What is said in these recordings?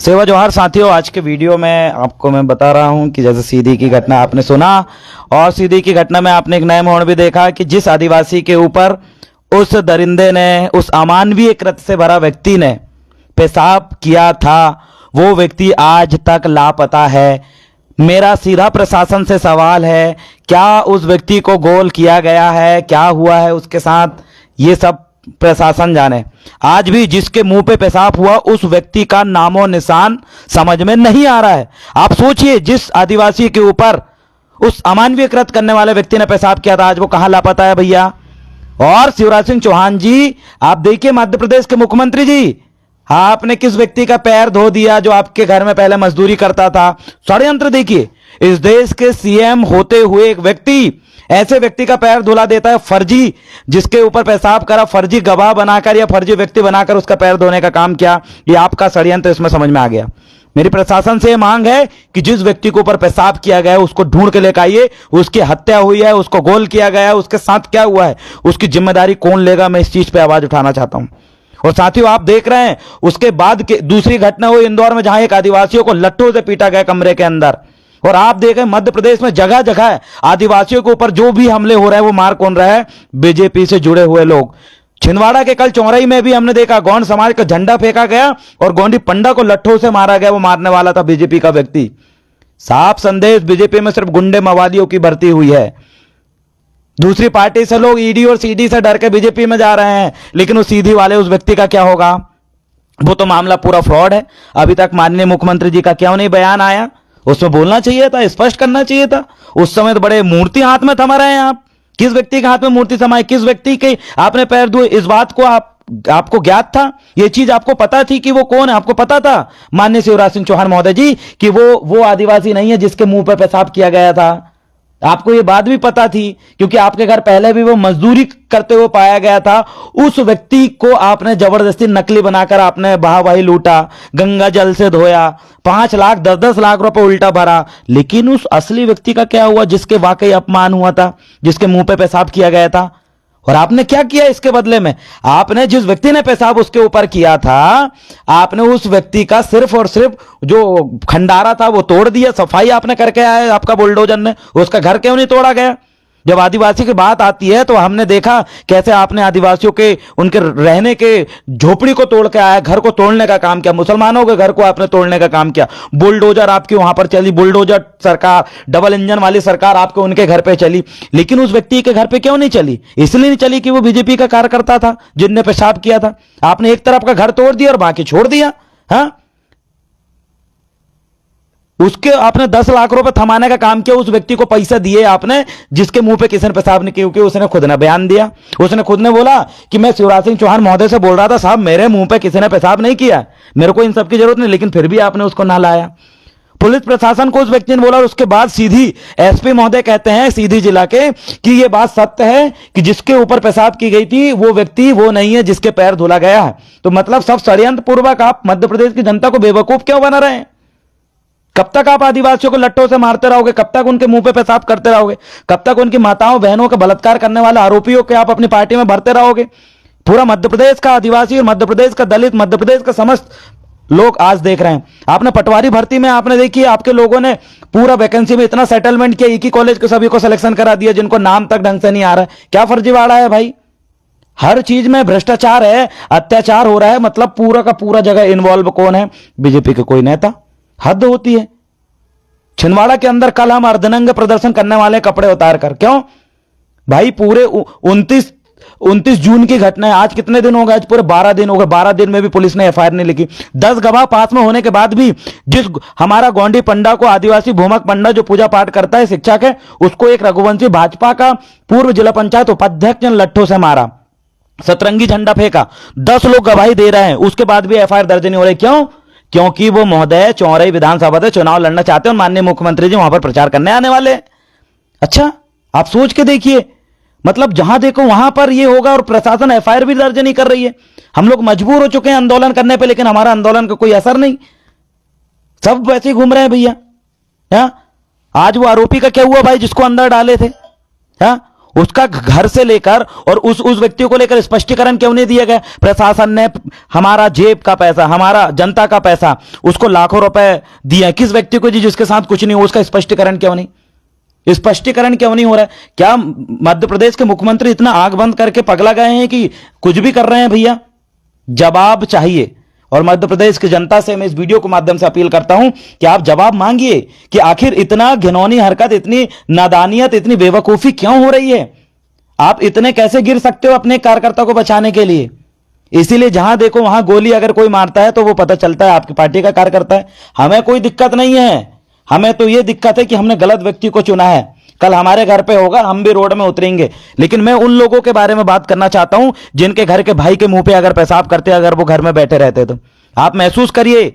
सेवा जोहार साथियों। आज के वीडियो में आपको मैं बता रहा हूं कि जैसे सीधी की घटना आपने सुना और सीधी की घटना में आपने एक नया मोड़ भी देखा कि जिस आदिवासी के ऊपर उस दरिंदे ने, उस अमानवीय कृत्य से भरा व्यक्ति ने पेशाब किया था, वो व्यक्ति आज तक लापता है। मेरा सीधा प्रशासन से सवाल है, क्या उस व्यक्ति को गोल किया गया है? क्या हुआ है उसके साथ? ये सब प्रशासन जाने। आज भी जिसके मुंह पे पेशाब हुआ उस व्यक्ति का नामो निशान समझ में नहीं आ रहा है। आप सोचिए, जिस आदिवासी के ऊपर उस अमानवीय कृत्य करने वाले व्यक्ति ने पेशाब किया था, आज वो कहां लापता है भैया। और शिवराज सिंह चौहान जी, आप देखिए मध्य प्रदेश के मुख्यमंत्री जी, आपने किस व्यक्ति का पैर धो दिया जो आपके घर में पहले मजदूरी करता था। षड्यंत्र देखिए, इस देश के सीएम होते हुए एक व्यक्ति ऐसे व्यक्ति का पैर धुला देता है, फर्जी, जिसके ऊपर पेशाब करा, फर्जी गवाह बनाकर या फर्जी व्यक्ति बनाकर उसका पैर धोने का काम किया। ये आपका षड्यंत्र इसमें समझ में आ गया। मेरी प्रशासन से मांग है कि जिस व्यक्ति के ऊपर पेशाब किया गया है उसको ढूंढ के लेकर आइए। उसकी हत्या हुई है, उसको गोल किया गया है, उसके साथ क्या हुआ है, उसकी जिम्मेदारी कौन लेगा? मैं इस चीज पे आवाज उठाना चाहता हूं। और साथियों, आप देख रहे हैं उसके बाद के दूसरी घटना हुई इंदौर में, जहां एक आदिवासियों को लट्ठों से पीटा गया कमरे के अंदर। और आप देखें मध्य प्रदेश में जगह जगह आदिवासियों के ऊपर जो भी हमले हो रहे हैं वो मार कौन रहा है? बीजेपी से जुड़े हुए लोग। छिंदवाड़ा के कल चौरई में भी हमने देखा, गौंड समाज का झंडा फेंका गया और गोंडी पंडा को लट्ठों से मारा गया। वो मारने वाला था बीजेपी का व्यक्ति। साफ संदेश, बीजेपी में सिर्फ गुंडे मवालियों की भर्ती हुई है। दूसरी पार्टी से लोग ईडी और सीडी से डर के बीजेपी में जा रहे हैं, लेकिन उस सीधी वाले उस व्यक्ति का क्या होगा? वो तो मामला पूरा फ्रॉड है। अभी तक माननीय मुख्यमंत्री जी का क्यों नहीं बयान आया? उसमें बोलना चाहिए था, स्पष्ट करना चाहिए था। उस समय तो बड़े मूर्ति हाथ में थमा रहे हैं आप। किस व्यक्ति के हाथ में मूर्ति थमाई? किस व्यक्ति के आपने पैर धोए? इस बात को आपको ज्ञात था? ये चीज आपको पता थी कि वो कौन है? आपको पता था माननीय शिवराज सिंह चौहान महोदय जी कि वो आदिवासी नहीं है जिसके मुंह पर पेशाब किया गया था? आपको ये बात भी पता थी क्योंकि आपके घर पहले भी वो मजदूरी करते हुए पाया गया था। उस व्यक्ति को आपने जबरदस्ती नकली बनाकर आपने वाहवाही लूटा, गंगा जल से धोया, 5 लाख 10-10 लाख रुपए उल्टा भरा। लेकिन उस असली व्यक्ति का क्या हुआ जिसके वाकई अपमान हुआ था, जिसके मुंह पे पेशाब किया गया था? और आपने क्या किया इसके बदले में? आपने जिस व्यक्ति ने पेशाब उसके ऊपर किया था, आपने उस व्यक्ति का सिर्फ और सिर्फ जो खंडारा था वो तोड़ दिया। सफाई आपने करके आए आपका बुलडोजर ने, उसका घर क्यों नहीं तोड़ा गया? जब आदिवासी की बात आती है तो हमने देखा कैसे आपने आदिवासियों के उनके रहने के झोपड़ी को तोड़ के आया, घर को तोड़ने का काम किया, मुसलमानों के घर को आपने तोड़ने का काम किया। बुलडोजर आपकी वहां पर चली, बुलडोजर सरकार, डबल इंजन वाली सरकार आपके उनके घर पे चली, लेकिन उस व्यक्ति के घर पे क्यों नहीं चली? इसलिए नहीं चली कि वो बीजेपी का कार्यकर्ता था जिनने पेशाब किया था। आपने एक तरफ का घर तोड़ दिया और बाकी छोड़ दिया। हाँ, उसके आपने 10 लाख रुपए थमाने का काम किया। उस व्यक्ति को पैसा दिए आपने जिसके मुंह पे किसी ने पेशाब नहीं किया, क्योंकि उसने खुद ने बयान दिया। उसने खुद ने बोला कि मैं शिवराज सिंह चौहान महोदय से बोल रहा था, साहब मेरे मुंह पे किसी ने पेशाब नहीं किया, मेरे को इन सब की जरूरत नहीं, लेकिन फिर भी आपने उसको ना लाया। पुलिस प्रशासन को उस व्यक्ति ने बोला और उसके बाद सीधी एसपी महोदय कहते हैं सीधी जिला के कि यह बात सत्य है कि जिसके ऊपर पेशाब की गई थी वो व्यक्ति वो नहीं है जिसके पैर धुला गया है। तो मतलब सब षड्यंत्र पूर्वक आप मध्य प्रदेश की जनता को बेवकूफ क्यों बना रहे हैं? कब तक आप आदिवासियों को लट्ठों से मारते रहोगे? कब तक उनके मुंह पे पेशाब करते रहोगे? कब तक उनकी माताओं बहनों का बलात्कार करने वाले आरोपियों के आप अपनी पार्टी में भरते रहोगे? पूरा मध्य प्रदेश का आदिवासी और मध्य प्रदेश का दलित, मध्य प्रदेश का समस्त लोग आज देख रहे हैं। आपने पटवारी भर्ती में आपने देखिए, आपके लोगों ने पूरा वैकेंसी में इतना सेटलमेंट किया, एक ही कॉलेज के सभी को सिलेक्शन करा दिया जिनको नाम तक ढंग से नहीं आ रहा है। क्या फर्जीवाड़ा है भाई? हर चीज में भ्रष्टाचार है, अत्याचार हो रहा है। मतलब पूरा का पूरा जगह इन्वॉल्व कौन है? बीजेपी के कोई नेता। हद होती है। छिंदवाड़ा के अंदर कल हम अर्धनंग प्रदर्शन करने वाले कपड़े उतार कर, क्यों भाई? पूरे 29 जून की घटना है। आज कितने दिन हो गए? आज पूरे 12 दिन हो गए। 12 दिन में भी पुलिस ने एफआईआर नहीं लिखी। 10 गवाह पास में होने के बाद भी जिस हमारा गोंडी पंडा को, आदिवासी भूमक पंडा जो पूजा पाठ करता है, शिक्षक है, उसको एक रघुवंशी भाजपा का पूर्व जिला पंचायत उपाध्यक्ष ने लट्ठों से मारा, सतरंगी झंडा फेंका। 10 लोग गवाही दे रहे हैं, उसके बाद भी एफआईआर दर्ज नहीं हो रही। क्यों? क्योंकि वो महोदय चौरई विधानसभा से चुनाव लड़ना चाहते हैं और माननीय मुख्यमंत्री जी वहां पर प्रचार करने आने वाले हैं। अच्छा, आप सोच के देखिए, मतलब जहां देखो वहां पर ये होगा और प्रशासन एफआईआर भी दर्ज नहीं कर रही है। हम लोग मजबूर हो चुके हैं आंदोलन करने पे, लेकिन हमारा आंदोलन का कोई असर नहीं, सब वैसे ही घूम रहे हैं भैया। आज वो आरोपी का क्या हुआ भाई जिसको अंदर डाले थे? उसका घर से लेकर और उस व्यक्ति को लेकर स्पष्टीकरण क्यों नहीं दिया गया? प्रशासन ने हमारा जेब का पैसा, हमारा जनता का पैसा, उसको लाखों रुपए दिए किस व्यक्ति को जी जिसके साथ कुछ नहीं हो, उसका स्पष्टीकरण क्यों नहीं? स्पष्टीकरण क्यों नहीं हो रहा है? क्या मध्य प्रदेश के मुख्यमंत्री इतना आंख बंद करके पगला गए हैं कि कुछ भी कर रहे हैं? भैया जवाब चाहिए। और मध्य प्रदेश की जनता से मैं इस वीडियो के माध्यम से अपील करता हूं कि आप जवाब मांगिए कि आखिर इतना घिनौनी हरकत, इतनी नादानियत, इतनी बेवकूफी क्यों हो रही है? आप इतने कैसे गिर सकते हो अपने कार्यकर्ता को बचाने के लिए? इसीलिए जहां देखो वहां गोली अगर कोई मारता है तो वो पता चलता है आपकी पार्टी का कार्यकर्ता है। हमें कोई दिक्कत नहीं है, हमें तो यह दिक्कत है कि हमने गलत व्यक्ति को चुना है। कल हमारे घर पे होगा, हम भी रोड में उतरेंगे। लेकिन मैं उन लोगों के बारे में बात करना चाहता हूं जिनके घर के भाई के मुंह पे अगर पेशाब करते, अगर वो घर में बैठे रहते तो आप महसूस करिए,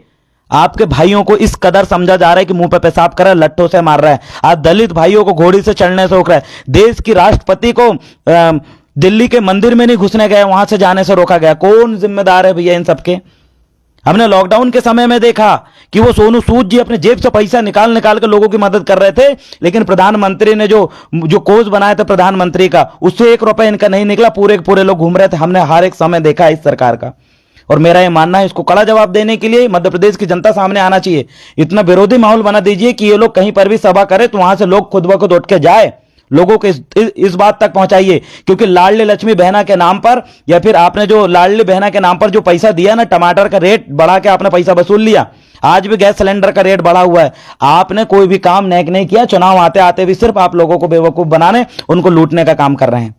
आपके भाइयों को इस कदर समझा जा रहा है कि मुंह पे पेशाब कर रहा है, लट्ठों से मार रहा है। आज दलित भाइयों को घोड़ी से चढ़ने से रोक रहा है। देश की राष्ट्रपति को दिल्ली के मंदिर में नहीं घुसने गए, वहां से जाने से रोका गया। कौन जिम्मेदार है भैया इन सबके? हमने लॉकडाउन के समय में देखा कि वो सोनू सूद जी अपने जेब से पैसा निकाल निकाल के लोगों की मदद कर रहे थे, लेकिन प्रधानमंत्री ने जो कोष बनाया था प्रधानमंत्री का, उससे ₹1 इनका नहीं निकला। पूरे के पूरे लोग घूम रहे थे। हमने हर एक समय देखा इस सरकार का। और मेरा ये मानना है, इसको कड़ा जवाब देने के लिए मध्य प्रदेश की जनता सामने आना चाहिए। इतना विरोधी माहौल बना दीजिए कि ये लोग कहीं पर भी सभा करें तो वहां से लोग खुद ब खुद उठ के जाए। लोगों को इस बात तक पहुंचाइए, क्योंकि लाडली लक्ष्मी बहना के नाम पर, या फिर आपने जो लाडली बहना के नाम पर जो पैसा दिया ना, टमाटर का रेट बढ़ा के आपने पैसा वसूल लिया। आज भी गैस सिलेंडर का रेट बढ़ा हुआ है। आपने कोई भी काम नेक नहीं किया। चुनाव आते आते भी सिर्फ आप लोगों को बेवकूफ बनाने, उनको लूटने का काम कर रहे हैं।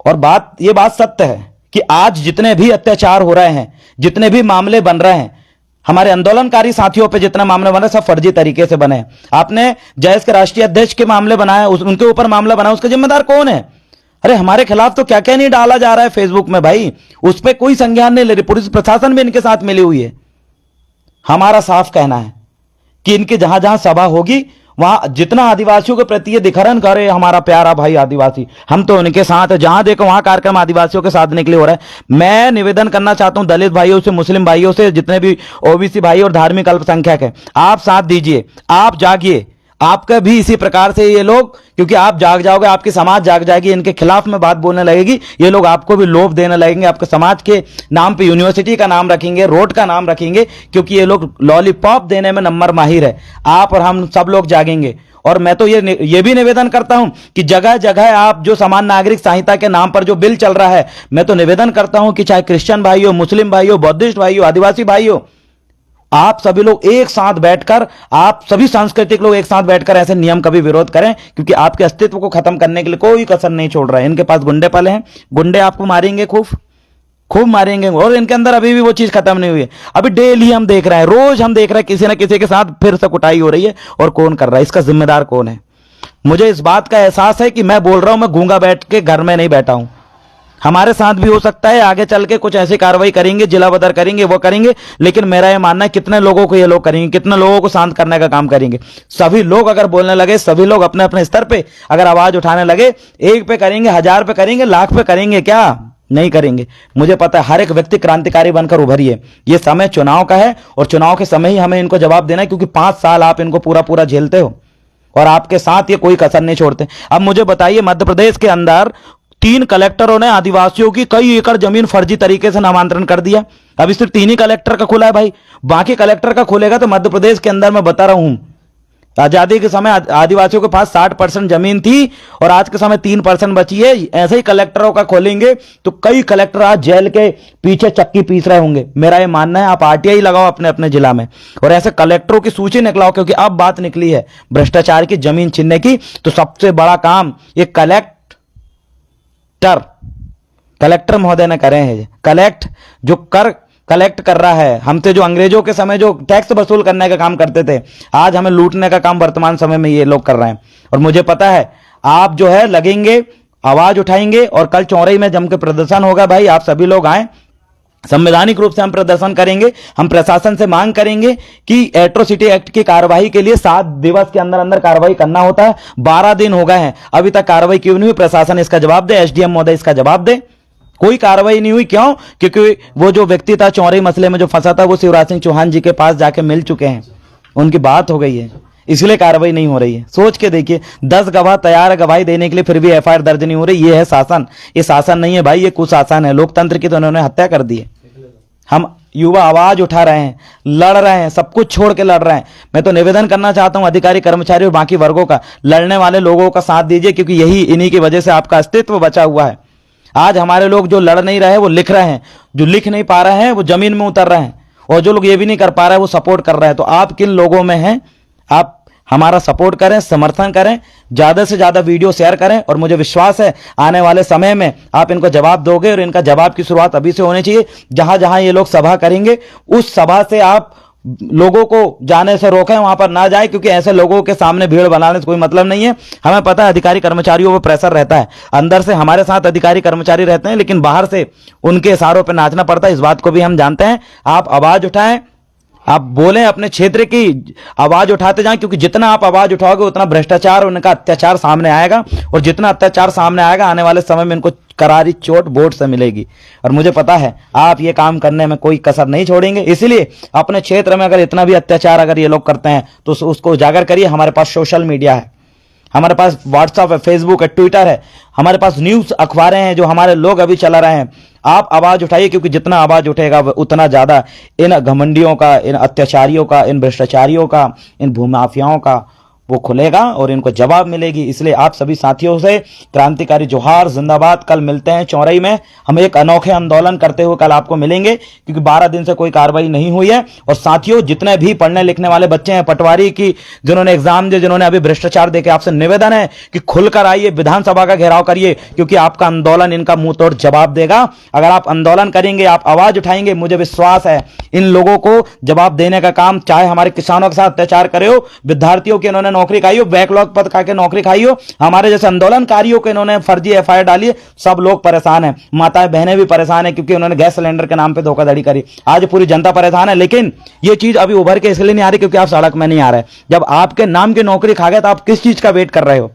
और ये बात सत्य है कि आज जितने भी अत्याचार हो रहे हैं, जितने भी मामले बन रहे हैं, हमारे आंदोलनकारी साथियों पे जितने मामले बने सब फर्जी तरीके से बने। आपने जयस के राष्ट्रीय अध्यक्ष के मामले बनाए, उनके ऊपर मामला बना, उसका जिम्मेदार कौन है? अरे हमारे खिलाफ तो क्या क्या नहीं डाला जा रहा है फेसबुक में भाई, उस पर कोई संज्ञान नहीं ले रही। पुलिस प्रशासन भी इनके साथ मिली हुई है। हमारा साफ कहना है कि इनकी जहां जहां सभा होगी वहां जितना आदिवासियों के प्रति ये दिखरन करे, हमारा प्यारा भाई आदिवासी, हम तो उनके साथ है। जहां देखो वहां कार्यक्रम आदिवासियों के साथ निकले हो रहा है। मैं निवेदन करना चाहता हूं दलित भाइयों से, मुस्लिम भाइयों से, जितने भी ओबीसी भाई और धार्मिक अल्पसंख्यक है, आप साथ दीजिए, आप जागिए। आपका भी इसी प्रकार से ये लोग, क्योंकि आप जाग जाओगे, आपकी समाज जाग जाएगी, इनके खिलाफ में बात बोलने लगेगी, ये लोग आपको भी लोभ देने लगेंगे। आपके समाज के नाम पे यूनिवर्सिटी का नाम रखेंगे, रोड का नाम रखेंगे, क्योंकि ये लोग लॉलीपॉप देने में नंबर माहिर है। आप और हम सब लोग जागेंगे। और मैं तो ये भी निवेदन करता हूं कि जगह जगह आप जो समान नागरिक संहिता के नाम पर जो बिल चल रहा है, मैं तो निवेदन करता हूं कि चाहे क्रिश्चियन भाई हो, मुस्लिम भाई हो, बौद्धिस्ट भाई हो, आदिवासी भाई हो, आप सभी लोग एक साथ बैठकर, आप सभी सांस्कृतिक लोग एक साथ बैठकर ऐसे नियम का भी विरोध करें, क्योंकि आपके अस्तित्व को खत्म करने के लिए कोई कसर नहीं छोड़ रहा है। इनके पास गुंडे पले हैं, गुंडे आपको मारेंगे, खूब मारेंगे। और इनके अंदर अभी भी वो चीज खत्म नहीं हुई है। अभी डेली हम देख रहे हैं, रोज हम देख रहे हैं किसी ना किसी के साथ फिर से कुटाई हो रही है। और कौन कर रहा है, इसका जिम्मेदार कौन है? मुझे इस बात का एहसास है कि मैं बोल रहा हूं, मैं गूंगा बैठ के घर में नहीं बैठा हूं। हमारे साथ भी हो सकता है आगे चल के कुछ ऐसी कार्रवाई करेंगे, जिला बदर करेंगे, वो करेंगे, लेकिन मेरा ये मानना है कितने लोगों को ये लोग करेंगे, कितने लोगों को शांत करने का काम करेंगे। सभी लोग अगर बोलने लगे, सभी लोग अपने अपने स्तर पे अगर आवाज उठाने लगे, 1 पे करेंगे, 1000 पे करेंगे, लाख पे करेंगे, क्या नहीं करेंगे? मुझे पता है हर एक व्यक्ति क्रांतिकारी बनकर उभरिए। ये समय चुनाव का है और चुनाव के समय ही हमें इनको जवाब देना है, क्योंकि 5 साल आप इनको पूरा पूरा झेलते हो और आपके साथ ये कोई कसर नहीं छोड़ते। अब मुझे बताइए, मध्य प्रदेश के अंदर 3 कलेक्टरों ने आदिवासियों की कई एकड़ जमीन फर्जी तरीके से नामांतरण कर दिया। अभी सिर्फ 3 ही कलेक्टर का खुला है भाई, बाकी कलेक्टर का खुलेगा तो मध्य प्रदेश के अंदर मैं बता रहा हूं, आजादी के समय आदिवासियों के पास 60% जमीन थी और आज के समय 3% बची है। ऐसे ही कलेक्टरों का खोलेंगे तो कई कलेक्टर आज जेल के पीछे चक्की पीस रहे होंगे। मेरा ये मानना है आप आरटीआई लगाओ अपने अपने जिला में और ऐसे कलेक्टरों की सूची निकलाओ, क्योंकि अब बात निकली है भ्रष्टाचार की, जमीन छीनने की। तो सबसे बड़ा काम ये कलेक्टर महोदय ने करे हैं। कलेक्ट कर रहा है हमसे, जो अंग्रेजों के समय जो टैक्स वसूल करने का काम करते थे, आज हमें लूटने का काम वर्तमान समय में ये लोग कर रहे हैं। और मुझे पता है आप जो है लगेंगे, आवाज उठाएंगे और कल चौरई में जम के प्रदर्शन होगा। भाई आप सभी लोग आए, संवैधानिक रूप से हम प्रदर्शन करेंगे। हम प्रशासन से मांग करेंगे कि एट्रोसिटी एक्ट की कार्रवाई के लिए 7 दिवस के अंदर अंदर कार्रवाई करना होता है। 12 दिन हो गए हैं, अभी तक कार्रवाई क्यों नहीं हुई? प्रशासन इसका जवाब दे, एसडीएम महोदय इसका जवाब दे। कोई कार्रवाई नहीं हुई, क्यों? क्योंकि वो जो व्यक्ति था चौरई मसले में जो फंसा था, वो शिवराज सिंह चौहान जी के पास जाके मिल चुके हैं, उनकी बात हो गई है। इसलिए कार्रवाई नहीं हो रही है। सोच के देखिए, 10 गवाह तैयार है गवाही देने के लिए, फिर भी एफआईआर दर्ज नहीं हो रही। ये है शासन? ये शासन नहीं है भाई, ये कुशासन है। लोकतंत्र की तो उन्होंने हत्या कर दी है। हम युवा आवाज उठा रहे हैं, लड़ रहे हैं, सब कुछ छोड़ के लड़ रहे हैं। मैं तो निवेदन करना चाहता हूं अधिकारी, कर्मचारी और बाकी वर्गों का, लड़ने वाले लोगों का साथ दीजिए, क्योंकि यही इन्हीं की वजह से आपका अस्तित्व बचा हुआ है। आज हमारे लोग जो लड़ नहीं रहे वो लिख रहे हैं, जो लिख नहीं पा रहे हैं वो जमीन में उतर रहे हैं, और जो लोग ये भी नहीं कर पा रहे हैं वो सपोर्ट कर रहे हैं। तो आप किन लोगों में हैं? आप हमारा सपोर्ट करें, समर्थन करें, ज्यादा से ज्यादा वीडियो शेयर करें, और मुझे विश्वास है आने वाले समय में आप इनको जवाब दोगे। और इनका जवाब की शुरुआत अभी से होनी चाहिए। जहां जहां ये लोग सभा करेंगे उस सभा से आप लोगों को जाने से रोकें, वहां पर ना जाए, क्योंकि ऐसे लोगों के सामने भीड़ बनाने से कोई मतलब नहीं है। हमें पता है अधिकारी कर्मचारियों पर प्रेशर रहता है, अंदर से हमारे साथ अधिकारी कर्मचारी रहते हैं, लेकिन बाहर से उनके इशारों पर नाचना पड़ता है। इस बात को भी हम जानते हैं। आप आवाज उठाएं, आप बोलें, अपने क्षेत्र की आवाज उठाते जाएं, क्योंकि जितना आप आवाज उठाओगे उतना भ्रष्टाचार और उनका अत्याचार सामने आएगा, और जितना अत्याचार सामने आएगा आने वाले समय में इनको करारी चोट वोट से मिलेगी। और मुझे पता है आप ये काम करने में कोई कसर नहीं छोड़ेंगे। इसलिए अपने क्षेत्र में अगर इतना भी अत्याचार अगर ये लोग करते हैं तो उसको उजागर करिए। हमारे पास सोशल मीडिया है, हमारे पास व्हाट्सएप है, फेसबुक है, ट्विटर है, हमारे पास न्यूज अखबारें हैं जो हमारे लोग अभी चला रहे हैं। आप आवाज उठाइए, क्योंकि जितना आवाज उठेगा उतना ज्यादा इन घमंडियों का, इन अत्याचारियों का, इन भ्रष्टाचारियों का, इन भूमाफियाओं का वो खुलेगा और इनको जवाब मिलेगी। इसलिए आप सभी साथियों से क्रांतिकारी जोहार, जिंदाबाद। कल मिलते हैं चौरई में, हम एक अनोखे आंदोलन करते हुए कल आपको मिलेंगे, क्योंकि 12 दिन से कोई कार्रवाई नहीं हुई है। और साथियों, जितने भी पढ़ने लिखने वाले बच्चे हैं, पटवारी की जिन्होंने एग्जाम दिए, जिन्होंने अभी भ्रष्टाचार देके, आपसे निवेदन है कि खुलकर आइए, विधानसभा का घेराव करिए, क्योंकि आपका आंदोलन इनका मुंह तोड़ जवाब देगा। अगर आप आंदोलन करेंगे, आप आवाज उठाएंगे, मुझे विश्वास है इन लोगों को जवाब देने का काम, चाहे हमारे किसानों के साथ अत्याचार करे हो, विद्यार्थियों की इन्होंने नौकरी खाई हो, बैकलॉग पद खा के नौकरी खाई हो, हमारे जैसे आंदोलनकारियों को इन्होंने फर्जी एफआईआर डाली है। सब लोग परेशान हैं, माताएं बहनें भी परेशान हैं, क्योंकि उन्होंने गैस सिलेंडर के नाम पे धोखाधड़ी करी। आज पूरी जनता परेशान है, लेकिन ये चीज अभी उभर के इसलिए नहीं आ रही क्योंकि आप सड़क में नहीं आ रहे। जब आपके नाम की नौकरी खा गए तो आप किस चीज का वेट कर रहे हो?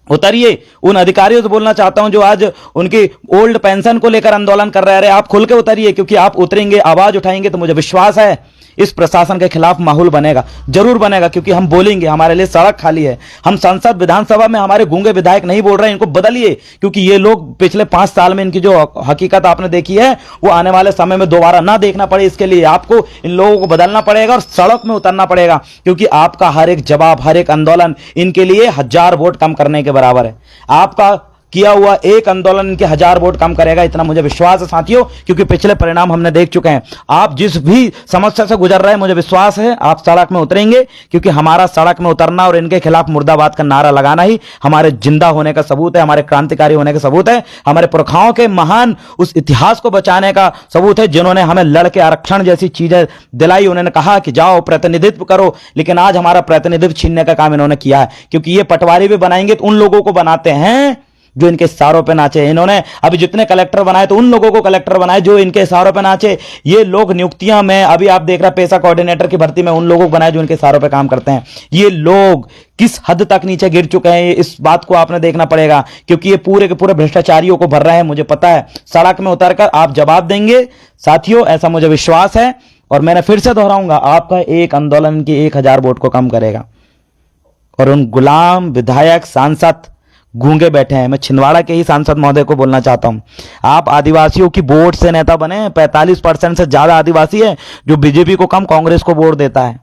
उतरिए। उन अधिकारियों से बोलना चाहता हूं जो आज उनकी ओल्ड पेंशन को लेकर आंदोलन कर रहे हैं, आप खुल के उतरिए, क्योंकि आप उतरेंगे, आवाज उठाएंगे तो मुझे विश्वास है इस प्रशासन के खिलाफ माहौल बनेगा, जरूर बनेगा, क्योंकि हम बोलेंगे, हमारे लिए सड़क खाली है। हम संसद विधानसभा में हमारे गूंगे विधायक नहीं बोल रहे हैं, इनको बदलिए, क्योंकि ये लोग पिछले 5 साल में इनकी जो हकीकत आपने देखी है वो आने वाले समय में दोबारा ना देखना पड़े। इसके लिए आपको इन लोगों को बदलना पड़ेगा और सड़क में उतरना पड़ेगा, क्योंकि आपका हर एक जवाब, हर एक आंदोलन इनके लिए 1000 वोट कम करने के बराबर है। आपका किया हुआ एक आंदोलन इनके 1000 वोट कम करेगा, इतना मुझे विश्वास है साथियों, क्योंकि पिछले परिणाम हमने देख चुके हैं। आप जिस भी समस्या से गुजर रहे हैं, मुझे विश्वास है आप सड़क में उतरेंगे, क्योंकि हमारा सड़क में उतरना और इनके खिलाफ मुर्दाबाद का नारा लगाना ही हमारे जिंदा होने का सबूत है, हमारे क्रांतिकारी होने का सबूत है, हमारे पुरखाओं के महान उस इतिहास को बचाने का सबूत है, जिन्होंने हमें लड़के आरक्षण जैसी चीजें दिलाई। उन्होंने कहा कि जाओ प्रतिनिधित्व करो, लेकिन आज हमारा प्रतिनिधित्व छीनने का काम इन्होंने किया है, क्योंकि ये पटवारी भी बनाएंगे तो उन लोगों को बनाते हैं जो इनके इशारों पे नाचे। इन्होंने अभी जितने कलेक्टर बनाए तो उन लोगों को कलेक्टर बनाए जो इनके इशारों पे नाचे। ये लोग नियुक्तियां में, अभी आप देख रहे पेशा कोऑर्डिनेटर की भर्ती में उन लोगों को बनाए जो इनके इशारों पे काम करते हैं। ये लोग किस हद तक नीचे गिर चुके हैं, इस बात को आपने देखना पड़ेगा, क्योंकि ये पूरे के पूरे भ्रष्टाचारियों को भर रहे हैं। मुझे पता है सड़क में उतरकर आप जवाब देंगे साथियों, ऐसा मुझे विश्वास है। और मैंने फिर से दोहराऊंगा, आपका एक आंदोलन की 1000 वोट को कम करेगा। और उन गुलाम विधायक सांसद गूंगे बैठे हैं, मैं छिंदवाड़ा के ही सांसद महोदय को बोलना चाहता हूं, आप आदिवासियों की वोट से नेता बने। 45% से ज्यादा आदिवासी है जो बीजेपी को कम, कांग्रेस को वोट देता है।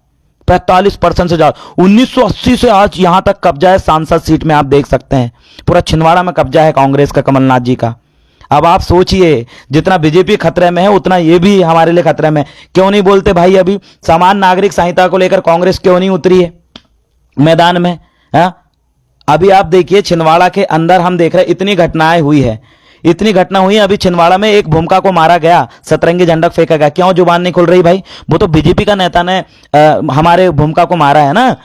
45% से ज्यादा। 1980 से आज यहां तक कब्जा है सांसद सीट में, आप देख सकते हैं पूरा छिंदवाड़ा में कब्जा है कांग्रेस का, कमलनाथ जी का। अब आप सोचिए, जितना बीजेपी खतरे में है उतना ये भी हमारे लिए खतरे में। क्यों नहीं बोलते भाई, अभी समान नागरिक संहिता को लेकर कांग्रेस क्यों नहीं उतरी है मैदान में? अभी आप देखिए छिंदवाड़ा के अंदर हम देख रहे हैं इतनी घटनाएं हुई है, इतनी घटना हुई है। अभी छिंदवाड़ा में एक भूमिका को मारा गया, सतरंगी झंडा फेंका गया, क्यों जुबान नहीं खुल रही भाई? वो तो बीजेपी का नेता ने हमारे भूमिका को मारा है ना,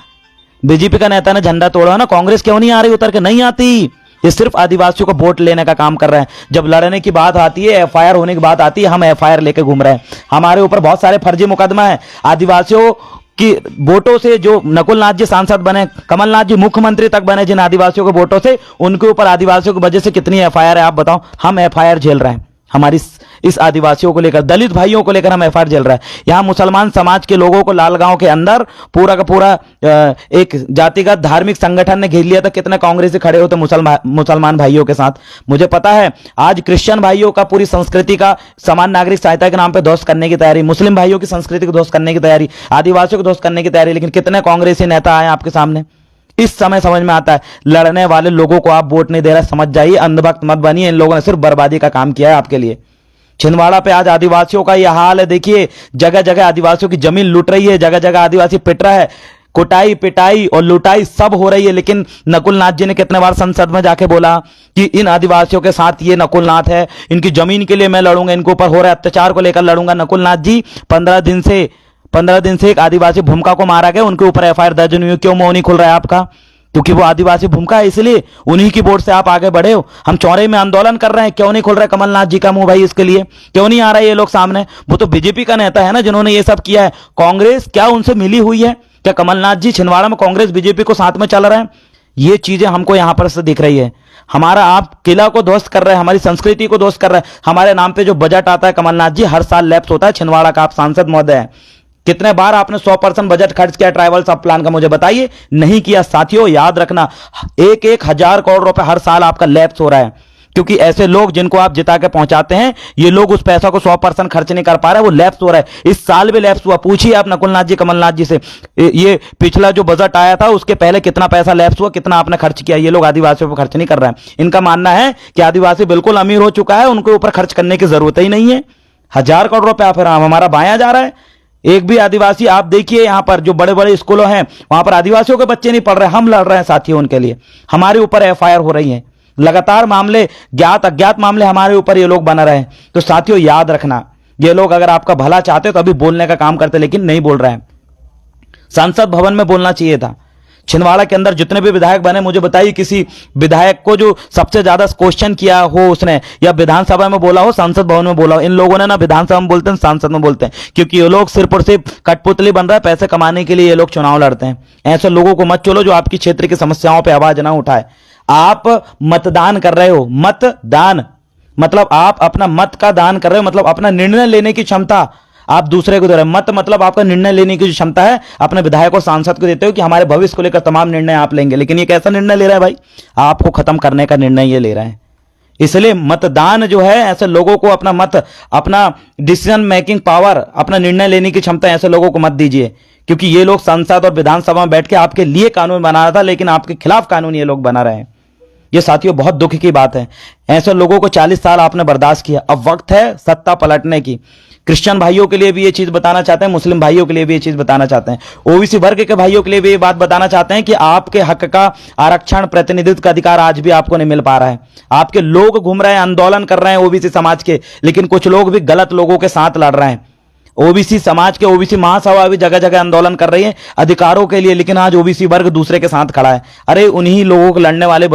बीजेपी का नेता ने झंडा तोड़ा ना। कांग्रेस क्यों नहीं आ रही उतर के? नहीं आती, ये सिर्फ आदिवासियों को वोट लेने का काम कर रहे हैं। जब लड़ने की बात आती है, एफआईआर होने की बात आती है, हम एफआईआर लेके घूम रहे हैं। हमारे ऊपर बहुत सारे फर्जी मुकदमा है। आदिवासियों कि वोटों से जो नकुलनाथ जी सांसद बने, कमलनाथ जी मुख्यमंत्री तक बने, जिन आदिवासियों के वोटों से, उनके ऊपर आदिवासियों की वजह से कितनी एफआईआर है आप बताओ? हम एफआईआर झेल रहे हैं, हमारी इस आदिवासियों को लेकर, दलित भाइयों को लेकर हम एफआईआर जल रहा है। यहाँ मुसलमान समाज के लोगों को लालगांव के अंदर पूरा का पूरा एक जातिगत धार्मिक संगठन ने घेर लिया था। कितने कांग्रेसी खड़े होते मुसलमान भाइयों के साथ। मुझे पता है आज क्रिश्चियन भाइयों का पूरी संस्कृति का समान नागरिक सहायता के नाम पर ध्वस्त करने की तैयारी, मुस्लिम भाइयों की संस्कृति को ध्वस्त करने की तैयारी, आदिवासियों को ध्वस्त करने की तैयारी, लेकिन कितने कांग्रेसी नेता आए आपके सामने। इस समय समझ में आता है लड़ने वाले लोगों को आप वोट नहीं दे रहे, समझ जाइए, अंधभक्त मत बनिए। इन लोगों ने सिर्फ बर्बादी का काम किया है आपके लिए। छिंदवाड़ा पे आज आदिवासियों का यह हाल है, देखिए जगह जगह आदिवासियों की जमीन लूट रही है, जगह जगह आदिवासी पिट रहा है, कुटाई पिटाई और लुटाई सब हो रही है। लेकिन नकुल नाथ जी ने कितने बार संसद में जाके बोला कि इन आदिवासियों के साथ ये नकुल नाथ है, इनकी जमीन के लिए मैं लड़ूंगा, इनके ऊपर हो रहे अत्याचार को लेकर लड़ूंगा। नकुल नाथ जी 15 दिन से एक आदिवासी भूमिका को मारा गया, उनके ऊपर एफआईआर दर्ज नहीं हुई। क्यों मुंह नहीं खुल रहा है आपका? क्योंकि वो आदिवासी भूमिका है, इसलिए उन्हीं की वोट से आप आगे बढ़े हो। हम चौरे में आंदोलन कर रहे हैं, क्यों नहीं खुल रहा है कमलनाथ जी का मुंह भाई? इसके लिए क्यों नहीं आ रहा है ये लोग सामने? वो तो बीजेपी का नेता है ना जिन्होंने ये सब किया है। कांग्रेस क्या उनसे मिली हुई है? क्या कमलनाथ जी छिंदवाड़ा में कांग्रेस बीजेपी को साथ में चल रहे हैं? ये चीजें हमको यहां पर से दिख रही है। हमारा आप किला को ध्वस्त कर रहे हैं, हमारी संस्कृति को ध्वस्त कर रहे हैं। हमारे नाम पे जो बजट आता है कमलनाथ जी, हर साल लैप्स होता है। छिंदवाड़ा का आप सांसद महोदय हैं, कितने बार आपने 100% बजट खर्च किया ट्राइबल सब प्लान का? मुझे बताइए। नहीं किया। साथियों याद रखना, 1,000 करोड़ रुपए हर साल आपका लैप्स हो रहा है, क्योंकि ऐसे लोग जिनको आप जिता के पहुंचाते हैं, ये लोग उस पैसा को 100% खर्च नहीं कर पा रहे, वो लैप्स हो रहा है। इस साल भी लैप्स हुआ। पूछिए आप नकुलनाथ जी, कमलनाथ जी से, ये पिछला जो बजट आया था उसके पहले कितना पैसा लैप्स हुआ, कितना आपने खर्च किया? ये लोग आदिवासियों पर खर्च नहीं कर रहे हैं। इनका मानना है कि आदिवासी बिल्कुल अमीर हो चुका है, उनके ऊपर खर्च करने की जरूरत ही नहीं है। 1,000 करोड़ रुपया फिर हमारा बाया जा रहा है। एक भी आदिवासी आप देखिए, यहां पर जो बड़े बड़े स्कूलों हैं वहां पर आदिवासियों के बच्चे नहीं पढ़ रहे। हम लड़ रहे हैं साथियों उनके लिए। हमारे ऊपर एफआईआर हो रही है, लगातार मामले, ज्ञात अज्ञात मामले हमारे ऊपर ये लोग बना रहे हैं। तो साथियों याद रखना, ये लोग अगर आपका भला चाहते तो अभी बोलने का काम करते, लेकिन नहीं बोल रहे हैं। संसद भवन में बोलना चाहिए था। छिंदवाड़ा के अंदर जितने भी विधायक बने, मुझे बताइए किसी विधायक को जो सबसे ज्यादा क्वेश्चन किया हो उसने, या विधानसभा में बोला हो, संसद भवन में बोला हो। इन लोगों ने ना विधानसभा में बोलते हैं, सांसद में बोलते हैं, क्योंकि ये लोग सिर्फ और सिर्फ कठपुतली बन रहा है। पैसे कमाने के लिए ये लोग चुनाव लड़ते हैं। ऐसे लोगों को मत चलो जो आपकी क्षेत्र की समस्याओं पर आवाज ना उठाए। आप मतदान कर रहे हो, मतदान मतलब आप अपना मत का दान कर रहे हो, मतलब अपना निर्णय लेने की क्षमता आप दूसरे को दे रहे हो। मत मतलब आपका निर्णय लेने की जो क्षमता है अपने विधायक और सांसद को देते हो कि हमारे भविष्य को लेकर तमाम निर्णय आप लेंगे। लेकिन ये कैसा निर्णय ले रहा है भाई? आपको खत्म करने का निर्णय ये ले रहा है। इसलिए मतदान जो है, ऐसे लोगों को अपना मत, अपना डिसीजन मेकिंग पावर, अपना निर्णय लेने की क्षमता ऐसे लोगों को मत दीजिए, क्योंकि ये लोग संसद और विधानसभा में बैठ के आपके लिए कानून बना रहा था, लेकिन आपके खिलाफ कानून ये लोग बना रहे हैं। ये साथियों बहुत दुख की बात है। ऐसे लोगों को 40 साल आपने बर्दाश्त किया, अब वक्त है सत्ता पलटने की। क्रिश्चियन भाइयों के लिए भी ये चीज बताना चाहते हैं, मुस्लिम भाइयों के लिए भी ये चीज बताना चाहते हैं, ओबीसी वर्ग के भाइयों के लिए भी ये बात बताना चाहते हैं कि आपके हक का आरक्षण, प्रतिनिधित्व का अधिकार आज भी आपको नहीं मिल पा रहा है। आपके लोग घूम रहे हैं, आंदोलन कर रहे हैं ओबीसी समाज के, लेकिन कुछ लोग भी गलत लोगों के साथ लड़ रहे हैं। ओबीसी समाज के, ओबीसी महासभा भी जगह जगह आंदोलन कर रही है अधिकारों के लिए, लेकिन आज ओबीसी वर्ग दूसरे के साथ खड़ा है। अरे उन्हीं लोगों को लड़ने वाले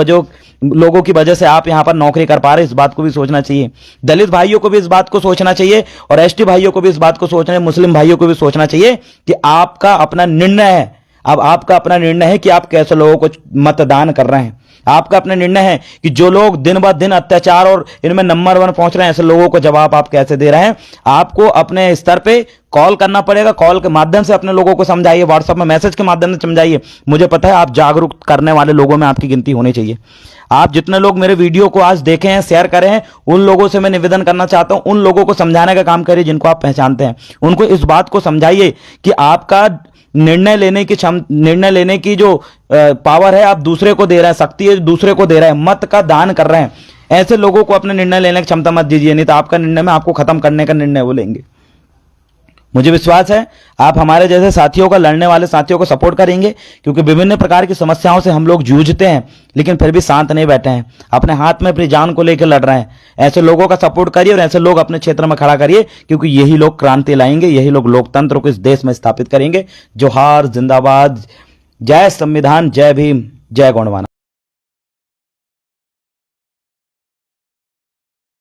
लोगों की वजह से आप यहां पर नौकरी कर पा रहे हैं। इस बात को भी सोचना चाहिए। दलित भाइयों को भी इस बात को सोचना चाहिए, और एसटी भाइयों को भी इस बात को सोचना है, मुस्लिम भाइयों को भी सोचना चाहिए कि आपका अपना निर्णय है। अब आपका अपना निर्णय है कि आप कैसे लोगों को मतदान कर रहे हैं। आपका अपना निर्णय है कि जो लोग दिन ब दिन अत्याचार और इनमें नंबर 1 पहुंच रहे हैं, ऐसे लोगों को जवाब आप कैसे दे रहे हैं। आपको अपने स्तर पे कॉल करना पड़ेगा, कॉल के माध्यम से अपने लोगों को समझाइए, व्हाट्सएप में मैसेज के माध्यम से समझाइए। मुझे पता है आप जागरूक करने वाले लोगों में आपकी गिनती होनी चाहिए। आप जितने लोग मेरे वीडियो को आज देखे हैं, शेयर करें हैं, उन लोगों से मैं निवेदन करना चाहता हूं, उन लोगों को समझाने का काम करिए जिनको आप पहचानते हैं। उनको इस बात को समझाइए कि आपका निर्णय लेने की जो पावर है आप दूसरे को दे रहे हैं, शक्ति है दूसरे को दे रहे हैं, मत का दान कर रहे हैं। ऐसे लोगों को अपने निर्णय लेने की क्षमता मत दीजिए, नहीं तो आपका निर्णय में आपको खत्म करने का निर्णय वो लेंगे। मुझे विश्वास है आप हमारे जैसे साथियों का, लड़ने वाले साथियों को सपोर्ट करेंगे, क्योंकि विभिन्न प्रकार की समस्याओं से हम लोग जूझते हैं, लेकिन फिर भी शांत नहीं बैठे हैं, अपने हाथ में अपनी जान को लेकर लड़ रहे हैं। ऐसे लोगों का सपोर्ट करिए और ऐसे लोग अपने क्षेत्र में खड़ा करिए, क्योंकि यही लोग क्रांति लाएंगे, यही लोग लोकतंत्र को इस देश में स्थापित करेंगे। जोहार, जिंदाबाद, जय संविधान, जय भीम, जय गौंडवाना।